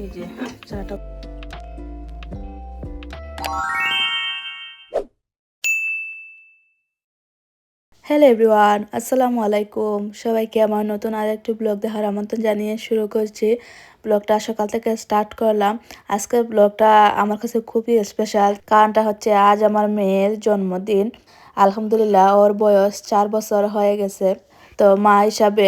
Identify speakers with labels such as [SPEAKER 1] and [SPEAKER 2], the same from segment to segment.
[SPEAKER 1] এই যে চাটা হ্যালো এভরিওয়ান, আসসালামু আলাইকুম। সবাইকে আমার নতুন আরেকটি ব্লগ দেখার আমন্ত্রণ জানিয়ে শুরু করছি। ব্লগটা সকাল থেকে স্টার্ট করলাম। আজকের ব্লগটা আমার কাছে খুবই স্পেশাল, কারণটা হচ্ছে আজ আমার মেয়ের জন্মদিন। আলহামদুলিল্লাহ, ওর বয়স 4 বছর হয়ে গেছে। তো মা হিসাবে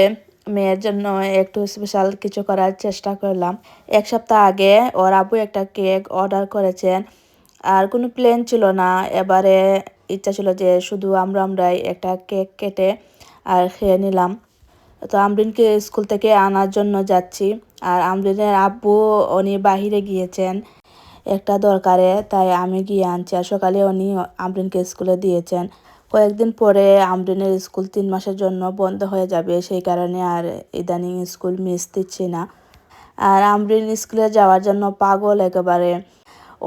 [SPEAKER 1] মেয়ের জন্য একটু স্পেশাল কিছু করার চেষ্টা করলাম। 1 সপ্তাহ আগে ওর আব্বু একটা কেক অর্ডার করেছেন, আর কোনো প্ল্যান ছিল না। এবারে ইচ্ছা ছিল যে শুধু আমরাই একটা কেক কেটে আর খেয়ে নিলাম। তো আমরিনকে স্কুল থেকে আনার জন্য যাচ্ছি, আর আমরিনের আব্বু উনি বাহিরে গিয়েছেন একটা দরকারে, তাই আমি গিয়ে আনছি। আর সকালে উনি আমরিনকে স্কুলে দিয়েছেন। কয়েকদিন পরে আমরিনের স্কুল 3 মাসের জন্য বন্ধ হয়ে যাবে, সেই কারণে আর ইদানিং স্কুল মিস দিচ্ছি না। আর আমরিন স্কুলে যাওয়ার জন্য পাগল একেবারে।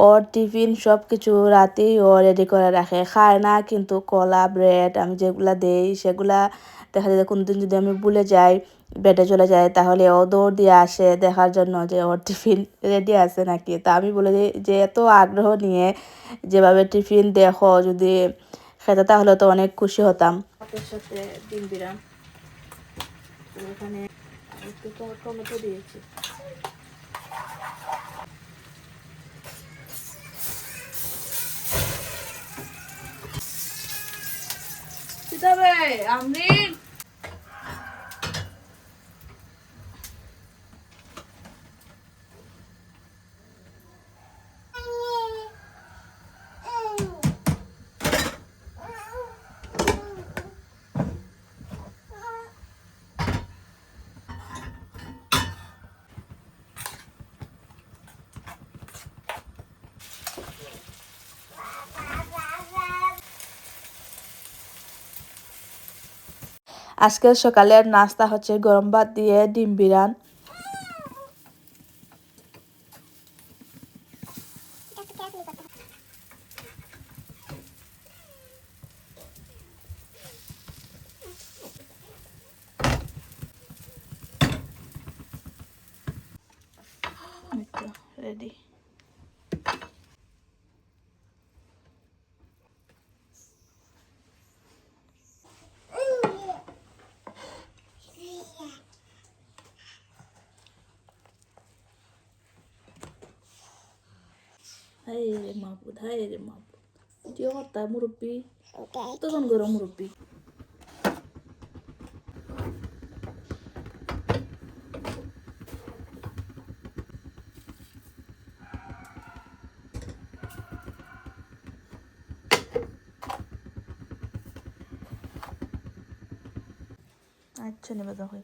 [SPEAKER 1] ওর টিফিন সব কিছু রাতেই ও রেডি করে রাখে, খায় না কিন্তু কলা ব্রেড আমি যেগুলা দেই সেগুলা দেখা যায় কোনোদিন যদি আমি ভুলে যাই, বেডে চলে যায়, তাহলে ও দৌড় দিয়ে আসে দেখার জন্য যে ওর টিফিন রেডি আছে নাকি। তা আমি বলে দিই যে এত আগ্রহ নিয়ে যেভাবে টিফিন দেখো, যদি খেতে তাহলে তো অনেক খুশি হতাম। ভাতের সাথে ডিম বিরান, এখানে একটু টমেটো দিয়েছি। তবে আমরিন আজকের সকালের নাস্তা হচ্ছে গরম ভাত দিয়ে ডিম বিরান। রেডি। হাই রে মাহবুদ, হাই রে মাহবুদ, কি করতা মুরব্বি, তখন গরম মুরব্বি। আচ্ছা নেবে দেখো,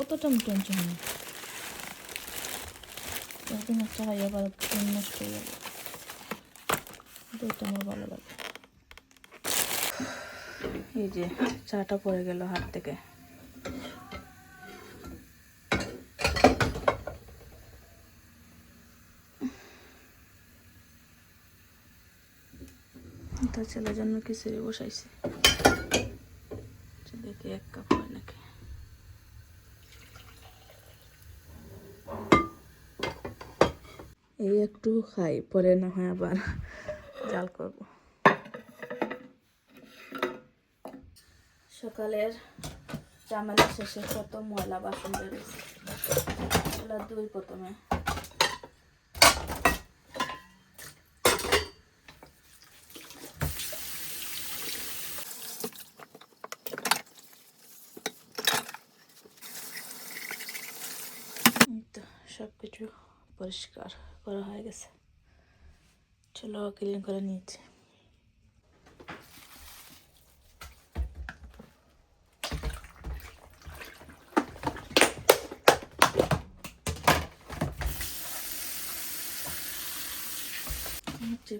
[SPEAKER 1] অতটা টেনশন নেই। একদিন একটা খাই আবার নষ্ট হয়ে যাবে, এটা আমার ভালো লাগে। এই যে চাটা পড়ে গেল হাত থেকে। তো ছেলের জন্য খিচুড়ি বসাইছি, দেখি 1 কাপ হয় নাকি। এই একটু খাই, পরে না হয় আবার জাল করব। সকালের ঝামেলা শেষে কত ময়লা বাসন বেরিয়েছে, এগুলো ধুই প্রথমে। তো সব কিছু পরিষ্কার করা হয়ে গেছে। চলো ক্লিন করে নিয়েছি।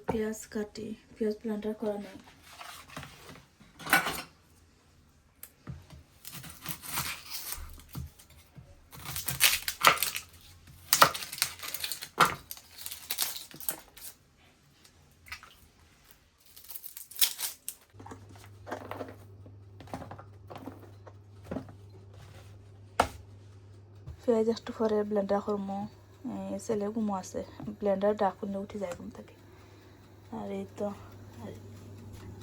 [SPEAKER 1] পেঁয়াজ কাটি, পেঁয়াজ ব্লেন্ডার করা নেই। পেঁয়াজ একটু পরে ব্লেন্ডার করবো। ছেলে ঘুমো আছে, ব্লেন্ডার ডাক করলে উঠে যায় ঘুম থেকে। আর এই তো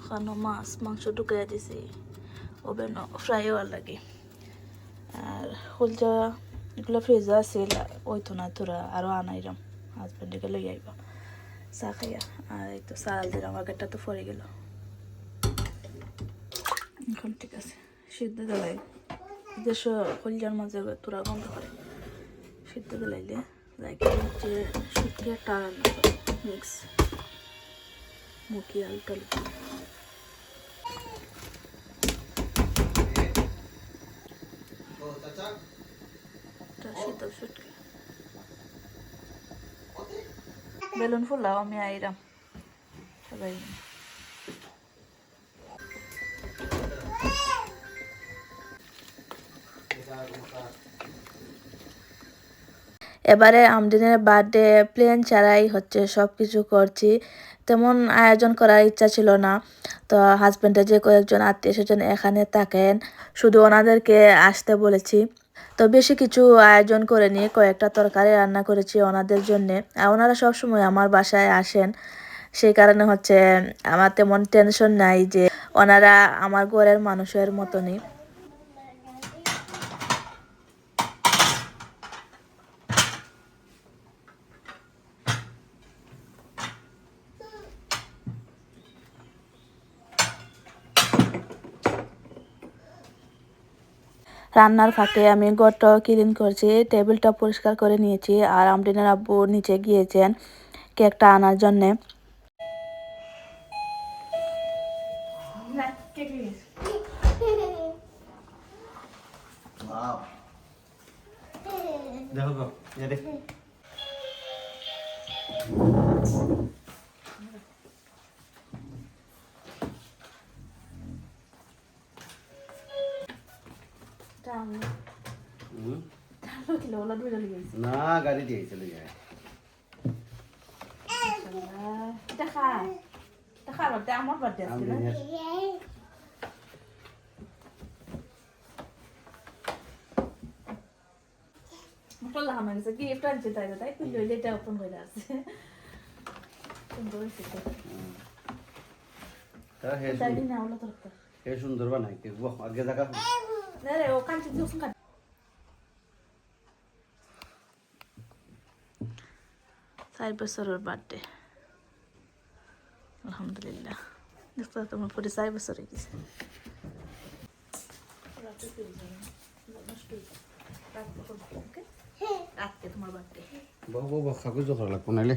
[SPEAKER 1] খানো মাংস ঢুকাইয়া দিছি ওভেন, ফ্রাই হওয়ার লাগে। আর হলজা এগুলো ফ্রিজে আছিল, ওই তো না তোরা আরও আনাইরাম, হাজব্যান্ডকে লই আইবা চা খাইয়া। আর এই তো চাল দিলাম, আগেরটা তো পরে গেল। এখন ঠিক আছে, সিদ্ধ দিলাই দেশ হলজার মাঝে তোরা গন্ধ করে সিদ্ধ দিলাইলে লাইকে হচ্ছে শুকিয়ে একটা রান্না করে মিক্স মুখি আলু টালু। বেলুন ফুলাও আমি আইরাম সবাই। এবারে আমদিনের বার্থডে প্লেন ছাড়াই হচ্ছে সব কিছু করছি, তেমন আয়োজন করার ইচ্ছা ছিল না। তো হাজব্যান্ডের যে কয়েকজন আত্মীয় স্বজন এখানে থাকেন, শুধু ওনাদেরকে আসতে বলেছি। তো বেশি কিছু আয়োজন করে নিয়ে কয়েকটা তরকারি রান্না করেছি ওনাদের জন্যে। আর ওনারা সবসময় আমার বাসায় আসেন, সেই কারণে হচ্ছে আমার তেমন টেনশন নাই যে ওনারা আমার ঘরের মানুষের মতনই। রান্নার ফাঁকে আমি ঘরটাও ক্লিন করছি, টেবিলটা পরিষ্কার করে নিয়েছি। আর আমরিনের আব্বু নিচে গিয়েছেন কেকটা আনার জন্যে।
[SPEAKER 2] না গাড়ি দিয়ে চলে যায়।
[SPEAKER 1] আমার বার্থডে আজকে না? বললাম আমার কাছে গিফট আনছে, তাই তাই তুই লইলে এটা ওপেন করে আছে। সুন্দর হয়েছে তো।
[SPEAKER 2] তারা হে
[SPEAKER 1] তাই না ওলা তোর তো।
[SPEAKER 2] হে সুন্দর বানাই কে বাহ আগে জায়গা।
[SPEAKER 1] না রে ও কাঞ্চি জুস কাট। চার বছরের বার্থডে, আলহামদুলিল্লাহ। দেখতে তোমার পরে 4 বছর হয়ে গেছে। রাতকে তোমার বার্থডে।
[SPEAKER 2] বাহ বাহ বাহ কাগজ জোখা লাগবো নাইলে।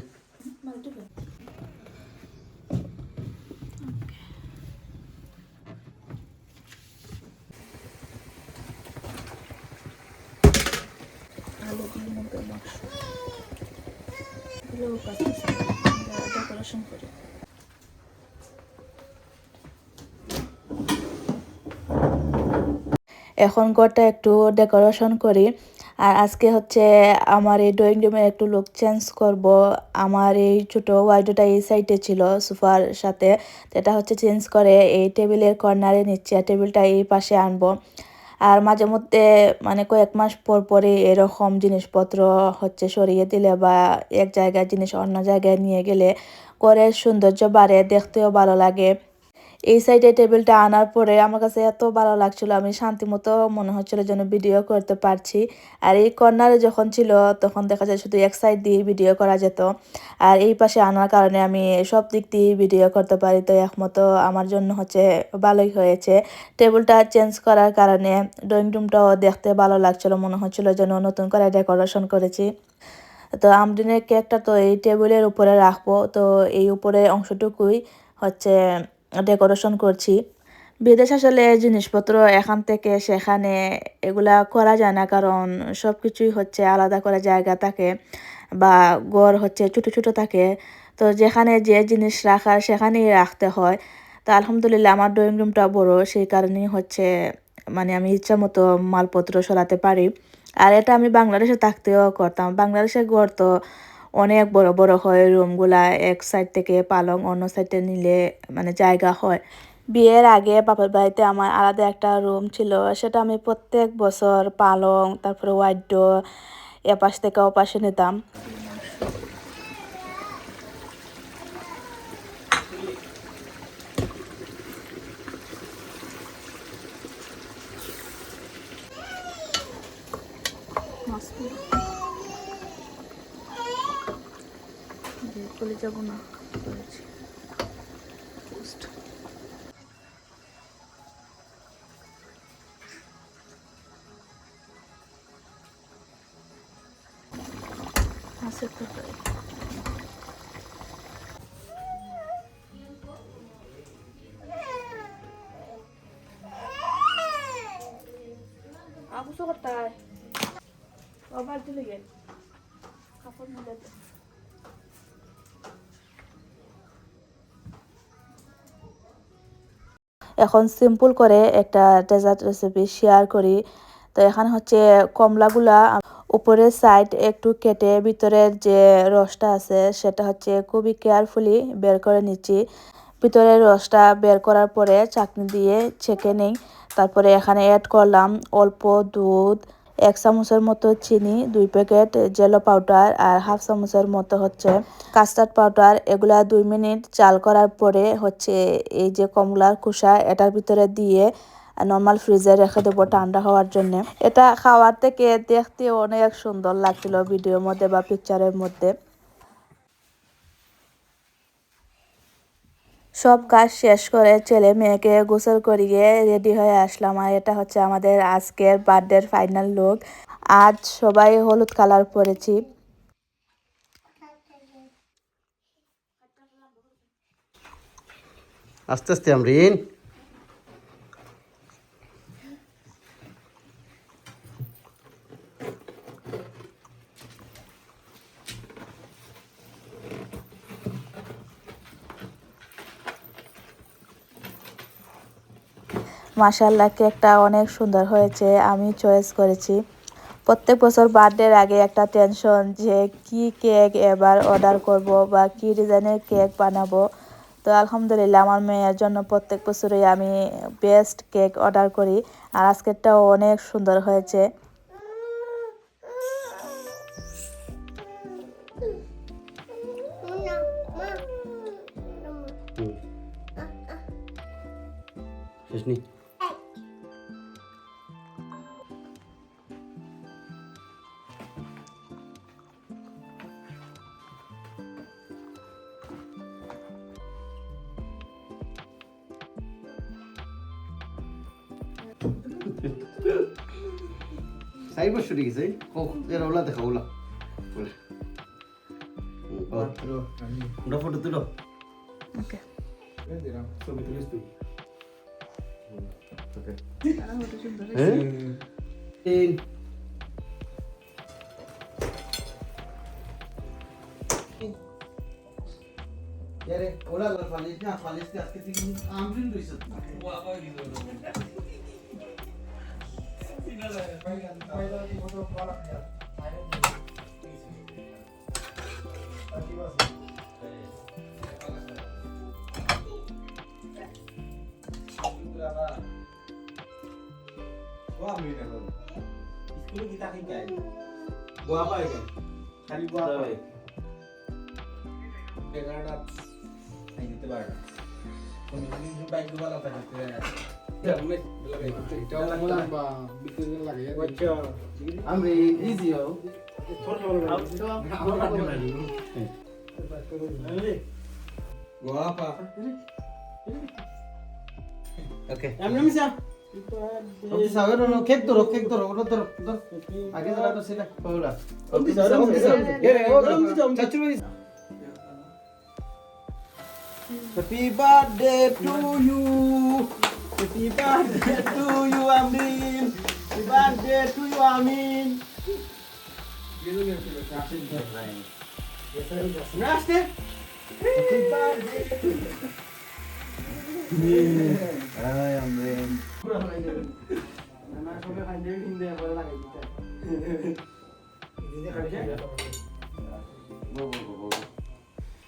[SPEAKER 1] আলু দিয়ে মুরগির মাংস এগুলো ডেকোরেশন করি। এখন ঘরটা একটু ডেকোরেশন করি। আর আজকে হচ্ছে আমার এই ড্রয়িং রুমের একটু লুক চেঞ্জ করব। আমার এই ছোটো ওয়াইডোটা এই সাইডে ছিল সোফার সাথে, এটা হচ্ছে চেঞ্জ করে এই টেবিলের কর্নারে নিচ্ছি, আর টেবিলটা এই পাশে আনবো। আর মাঝে মধ্যে মানে কয়েক মাস পর পরে এরকম জিনিসপত্র হচ্ছে সরিয়ে দিলে বা এক জায়গায় জিনিস অন্য জায়গায় নিয়ে গেলে ঘরের সৌন্দর্য বাড়ে, দেখতেও ভালো লাগে। এই সাইডে টেবিলটা আনার পরে আমার কাছে এত ভালো লাগছিল, আমি শান্তি মতো মনে হচ্ছিল যেন ভিডিও করতে পারছি। আর এই কর্নারে যখন ছিল তখন দেখা যায় শুধু এক সাইড দিয়ে ভিডিও করা যেত, আর এই পাশে আনার কারণে আমি সব দিক দিয়ে ভিডিও করতে পারি। তো একমতো আমার জন্য হচ্ছে ভালোই হয়েছে। টেবিলটা চেঞ্জ করার কারণে ড্রয়িং রুমটাও দেখতে ভালো লাগছিল, মনে হচ্ছিল যেন নতুন করে ডেকোরেশন করেছি। তো আমরিনের কেকটা তো এই টেবিলের উপরে রাখবো, তো এই উপরে অংশটুকুই হচ্ছে ডেকোরেশন করছি। বিদেশ আসলে জিনিসপত্র এখান থেকে সেখানে এগুলা করা যায় না, কারণ সব কিছুই হচ্ছে আলাদা করে জায়গা থাকে বা ঘর হচ্ছে ছোট ছোট থাকে। তো যেখানে যে জিনিস রাখার সেখানেই রাখতে হয়। তো আলহামদুলিল্লাহ আমার ড্রয়িং রুমটা বড়, সেই কারণেই হচ্ছে মানে আমি ইচ্ছা মতো মালপত্র সরাতে পারি। আর এটা আমি বাংলাদেশে থাকতেও করতাম। বাংলাদেশের ঘর তো অনেক বড় বড় হয় রুমগুলা, এক সাইড থেকে পালং অন্য সাইডে নিলে মানে জায়গা হয়। বিয়ের আগে বাপের বাড়িতে আমার আলাদা একটা রুম ছিল, সেটা আমি প্রত্যেক বছর পালং তারপরে ওয়াইড্রো এপাশ থেকে ওপাশে নিতাম। চলে যাব না করেছি। মাছের তরকারি। আবুসো কোথায়? আবার দিলে গেল কাপড় মিলে। এখন সিম্পল করে একটা ডেজার্ট রেসিপি শেয়ার করি। তো এখানে হচ্ছে কমলাগুলা উপরের সাইড একটু কেটে ভিতরের যে রসটা আছে সেটা হচ্ছে খুবই কেয়ারফুলি বের করে নিচ্ছি। ভিতরের রসটা বের করার পরে চাকনি দিয়ে ছেঁকে নেই। তারপরে এখানে অ্যাড করলাম অল্প দুধ, 1 চামচের মতো চিনি, 2 প্যাকেট জেলো পাউডার আর 1/2 চামচের মতো হচ্ছে কাস্টার্ড পাউডার। এগুলা 2 মিনিট জাল করার পরে হচ্ছে এই যে কমলার খোসা এটার ভিতরে দিয়ে নর্মাল ফ্রিজে রেখে দেবো ঠান্ডা হওয়ার জন্য। এটা খাওয়ার থেকে দেখতে অনেক সুন্দর লাগছিল ভিডিওর মধ্যে বা পিকচারের মধ্যে। সব কাজ শেষ করে ছেলে মেয়েকে গোসল করিয়ে রেডি হয়ে আসলাম, আর এটা হচ্ছে আমাদের আজকের বার্থডের ফাইনাল লুক। আজ সবাই হলুদ কালার পরেছি।
[SPEAKER 2] আস্তে আস্তে আমরিন।
[SPEAKER 1] মাশাআল্লাহ কেকটা অনেক সুন্দর হয়েছে, আমি চয়েস করেছি। প্রত্যেক বছর বার্থডের আগে একটা টেনশন যে কি কেক এবার অর্ডার করব বা কি ডিজাইনের কেক বানাবো। তো আলহামদুলিল্লাহ আমার মেয়ের জন্য প্রত্যেক বছরই আমি বেস্ট কেক অর্ডার করি, আর আজকেরটাও অনেক সুন্দর হয়েছে।
[SPEAKER 2] শেষ নি। সাইব শুরু গেছে এর ওলা দেখা ওলা ওটা ফটো তুলো।
[SPEAKER 1] ওকে
[SPEAKER 3] ছবি তুলিস তুই
[SPEAKER 2] তিন यारे ओला फालिस ना फालिस के आजके तीन आमरिन रहिसत वाह
[SPEAKER 3] স্কুলে কি তাকে গায় গোয়া পায় গায় খালি গোয়া পায় বেগাড়া আই দিতে পারে না কোন দিন বাইক দুবার লাগে এটা মনে বা বিকেল লাগে আচ্ছা
[SPEAKER 2] আমরি ইজি हो
[SPEAKER 3] थोड़ा गोवा पा
[SPEAKER 2] ओके
[SPEAKER 3] हम नहीं सा
[SPEAKER 2] Om di sawer no kek doro ola doro doro age jara to sila ola om di sawer chachu Happy birthday to you Happy birthday to you Amin Happy birthday to you Amin Namaste Happy birthday to you Ay, Amin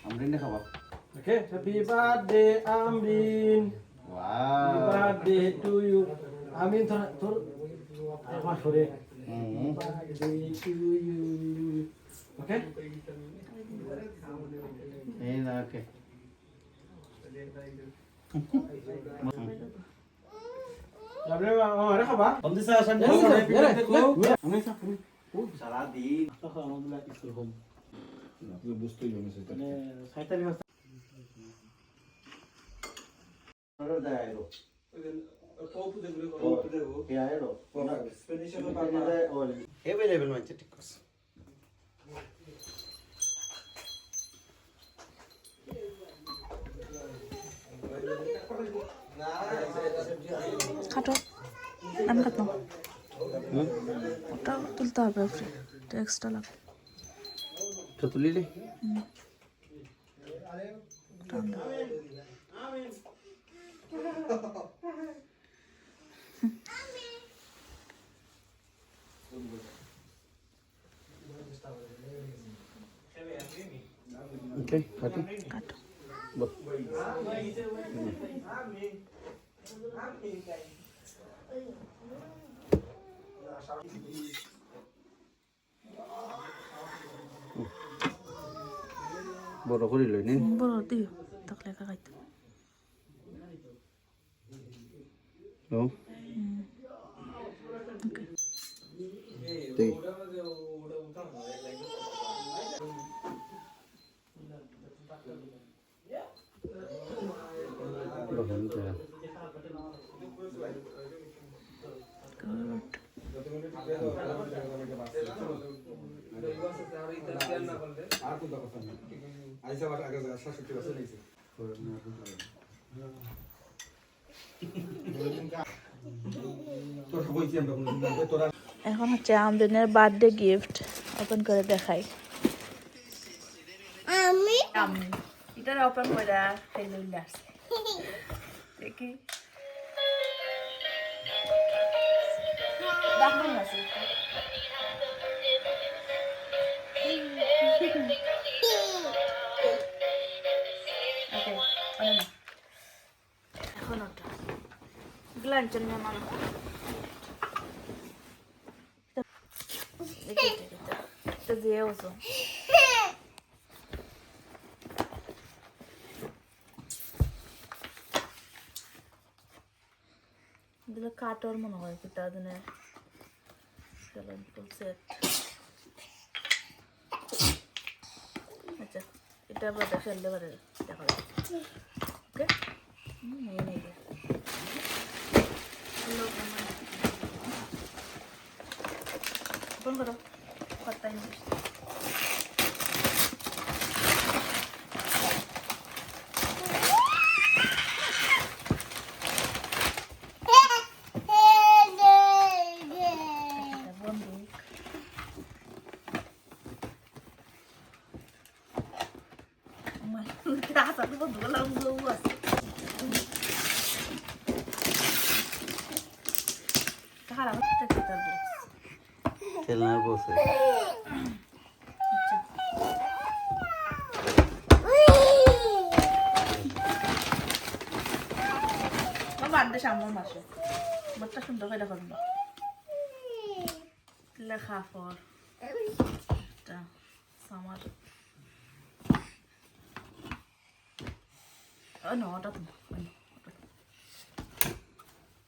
[SPEAKER 2] Amrin খাবা
[SPEAKER 3] Okay, happy birthday, Amrin. Happy
[SPEAKER 2] Wow.
[SPEAKER 3] birthday to you. Amrin, thor. Apa sore?
[SPEAKER 2] Hmm.
[SPEAKER 3] Birthday to you. Okay?
[SPEAKER 2] Eh, na okay.
[SPEAKER 3] Jabre, ada apa?
[SPEAKER 2] Om di sa Sunday.
[SPEAKER 3] Happy birthday to you. Amrin sa.
[SPEAKER 2] Salah din.
[SPEAKER 3] Alhamdulillah, school home.
[SPEAKER 2] বুঝতেই হবে সেটা
[SPEAKER 3] মানে 47
[SPEAKER 2] ওরা দেয় এলো কে আয়লো Spanish এর বাংলা ওল available মানে ঠিক আছে
[SPEAKER 1] কাটো আমি কাটলাম ওটা তুলতে হবে এক্সট্রা লাগবে
[SPEAKER 2] তো তুলিলে
[SPEAKER 1] ঠান্ডা
[SPEAKER 2] ওকে কাটি
[SPEAKER 1] কাটো
[SPEAKER 2] বড় করে লই নিন
[SPEAKER 1] বড় দিও তাহলে একা খাইতে
[SPEAKER 2] ও
[SPEAKER 1] ওকে
[SPEAKER 2] দেই বহন করা
[SPEAKER 1] গুড এখন হচ্ছে আমদিনের বার্থডে গিফট ওপেন করে দেখাই আমি এটা ওপেন করে খাইলে আসছে দেখি দারুণ আছে ওকে এখন ওটা গ্লাঞ্চন মামা এটা দিয়ে ওসো এগুলো কাটর মনে হয় কি তার জন্য ফুল সেট আচ্ছা এটা আবার ফেলতে পারে দেখা যাবে ওকে নিয়ে নেই ওপেন করো কতটাই নিয়ে Rasa tuh dua langsung luas. Sekarang kita bos.
[SPEAKER 2] খেলনার বসে
[SPEAKER 1] বার্থডে সামনে মাসে বাচ্চা সুন্দর করে করবো লেখা ফর সামার no ওটা তো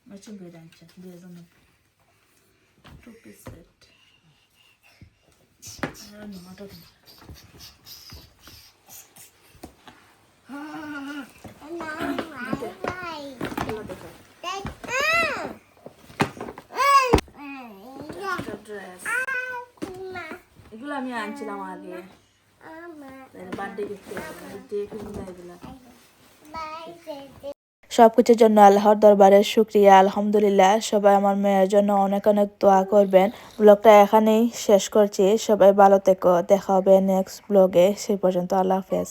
[SPEAKER 1] ম্যাচিং করে আনছে 2009 টু পিস সেট no ওটা তো আনছিলাম আগে বার্থডে গিফট এগুলা সবকিছুর জন্য আল্লাহর দরবারে শুকরিয়া আলহামদুলিল্লাহ। সবাই আমার মেয়ের জন্য অনেক অনেক দোয়া করবেন। ব্লগটা এখানেই শেষ করছি। সবাই ভালো থেকো, দেখা হবে নেক্সট ব্লগে। সেই পর্যন্ত আল্লাহ হাফেজ।